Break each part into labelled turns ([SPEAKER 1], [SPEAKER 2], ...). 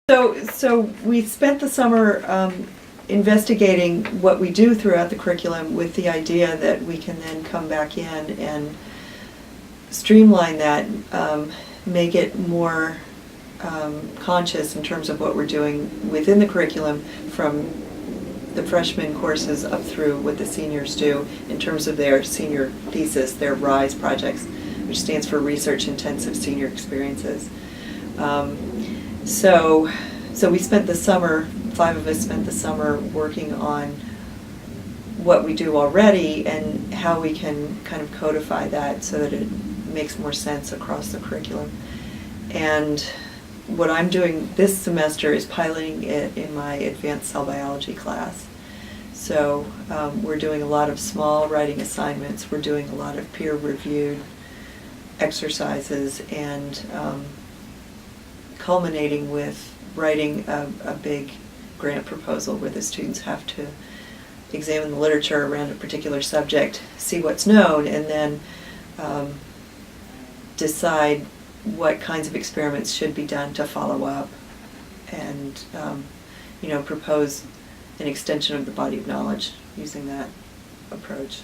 [SPEAKER 1] So we spent the summer investigating what we do throughout the curriculum with the idea that we can then come back in and streamline that, make it more conscious in terms of what we're doing within the curriculum from the freshman courses up through what the seniors do in terms of their senior thesis, their RISE projects, which stands for Research Intensive Senior Experiences. So we spent the summer, 5 of us spent the summer working on what we do already and how we can kind of codify that so that it makes more sense across the curriculum. And what I'm doing this semester is piloting it in my advanced cell biology class. So we're doing a lot of small writing assignments, we're doing a lot of peer-reviewed exercises, and culminating with writing a big grant proposal where the students have to examine the literature around a particular subject, see what's known, and then decide what kinds of experiments should be done to follow up and propose an extension of the body of knowledge using that approach.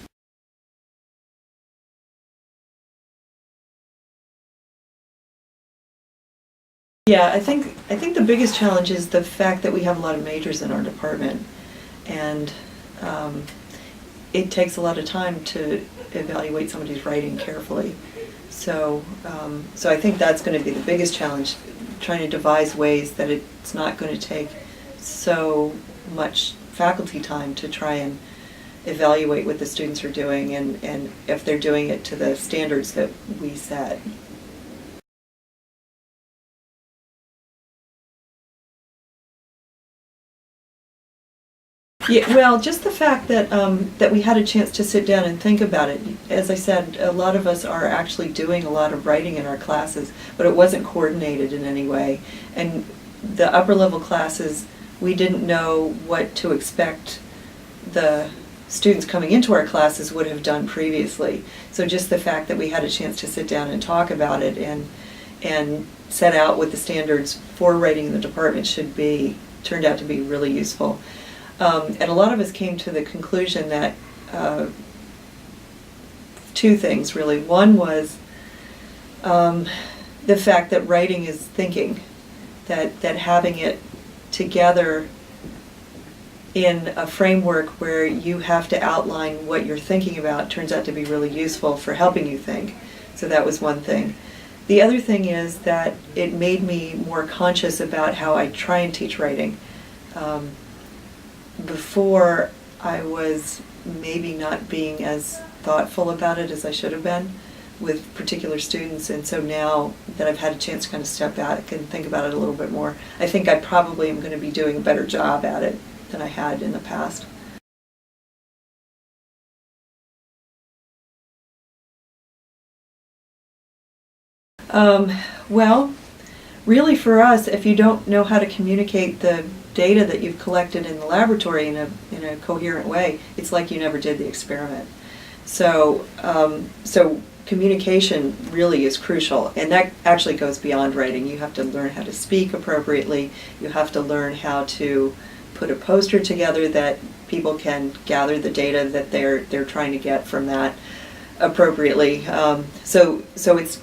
[SPEAKER 1] Yeah, I think the biggest challenge is the fact that we have a lot of majors in our department, and it takes a lot of time to evaluate somebody's writing carefully. So I think that's going to be the biggest challenge, trying to devise ways that it's not going to take so much faculty time to try and evaluate what the students are doing and if they're doing it to the standards that we set. Yeah, well, just the fact that that we had a chance to sit down and think about it. As I said, a lot of us are actually doing a lot of writing in our classes, but it wasn't coordinated in any way. And the upper level classes, we didn't know what to expect the students coming into our classes would have done previously. So just the fact that we had a chance to sit down and talk about it and set out what the standards for writing in the department should be turned out to be really useful. And a lot of us came to the conclusion that two things really. One was the fact that writing is thinking, that having it together in a framework where you have to outline what you're thinking about turns out to be really useful for helping you think. So that was one thing. The other thing is that it made me more conscious about how I try and teach writing. Before, I was maybe not being as thoughtful about it as I should have been with particular students, and so now that I've had a chance to kind of step back and think about it a little bit more, I think I probably am going to be doing a better job at it than I had in the past. Well, really for us, if you don't know how to communicate the data that you've collected in the laboratory in a coherent way, it's like you never did the experiment. So communication really is crucial, and that actually goes beyond writing. You have to learn how to speak appropriately. You have to learn how to put a poster together that people can gather the data that they're trying to get from that appropriately. So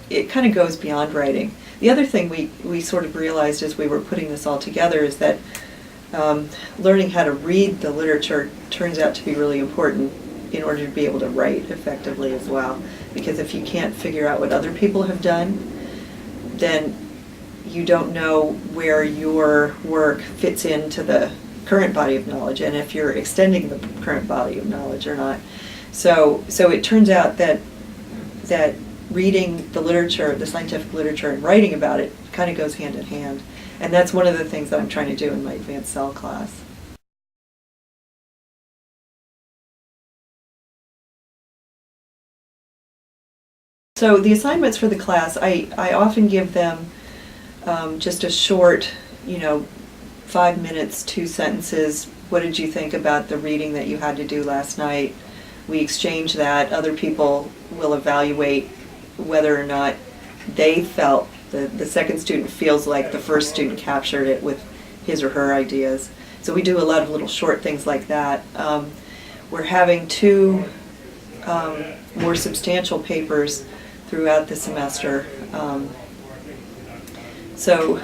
[SPEAKER 1] it kind of goes beyond writing. The other thing we sort of realized as we were putting this all together is that learning how to read the literature turns out to be really important in order to be able to write effectively as well. Because if you can't figure out what other people have done, then you don't know where your work fits into the current body of knowledge, and if you're extending the current body of knowledge or not. So it turns out that reading the literature, the scientific literature, and writing about it kind of goes hand in hand. And that's one of the things that I'm trying to do in my advanced cell class. So the assignments for the class, I often give them just a short, 5 minutes, 2 sentences. What did you think about the reading that you had to do last night? We exchange that. Other people will evaluate whether or not they felt the second student feels like the first student captured it with his or her ideas. So we do a lot of little short things like that. We're having two more substantial papers throughout the semester. So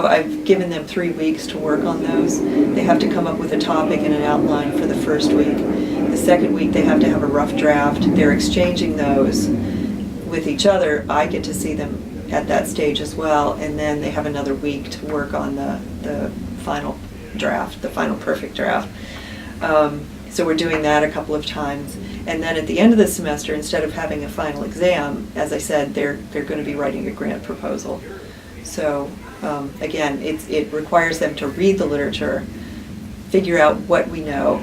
[SPEAKER 1] I've given them 3 weeks to work on those. They have to come up with a topic and an outline for the first week. The second week they have to have a rough draft. They're exchanging those with each other. I get to see them at that stage as well, and then they have another week to work on the final draft, the final perfect draft. So we're doing that a couple of times. And then at the end of the semester, instead of having a final exam, as I said, they're going to be writing a grant proposal. So again, it requires them to read the literature, figure out what we know,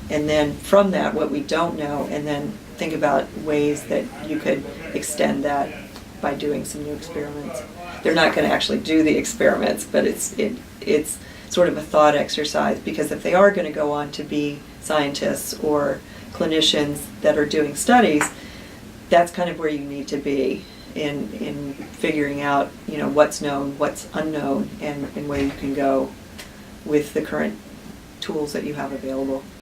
[SPEAKER 1] and then from that what we don't know, and then think about ways that you could extend that by doing some new experiments. They're not going to actually do the experiments, but it's sort of a thought exercise, because if they are going to go on to be scientists or clinicians that are doing studies, that's kind of where you need to be in figuring out, you know, what's known, what's unknown, and where you can go with the current tools that you have available.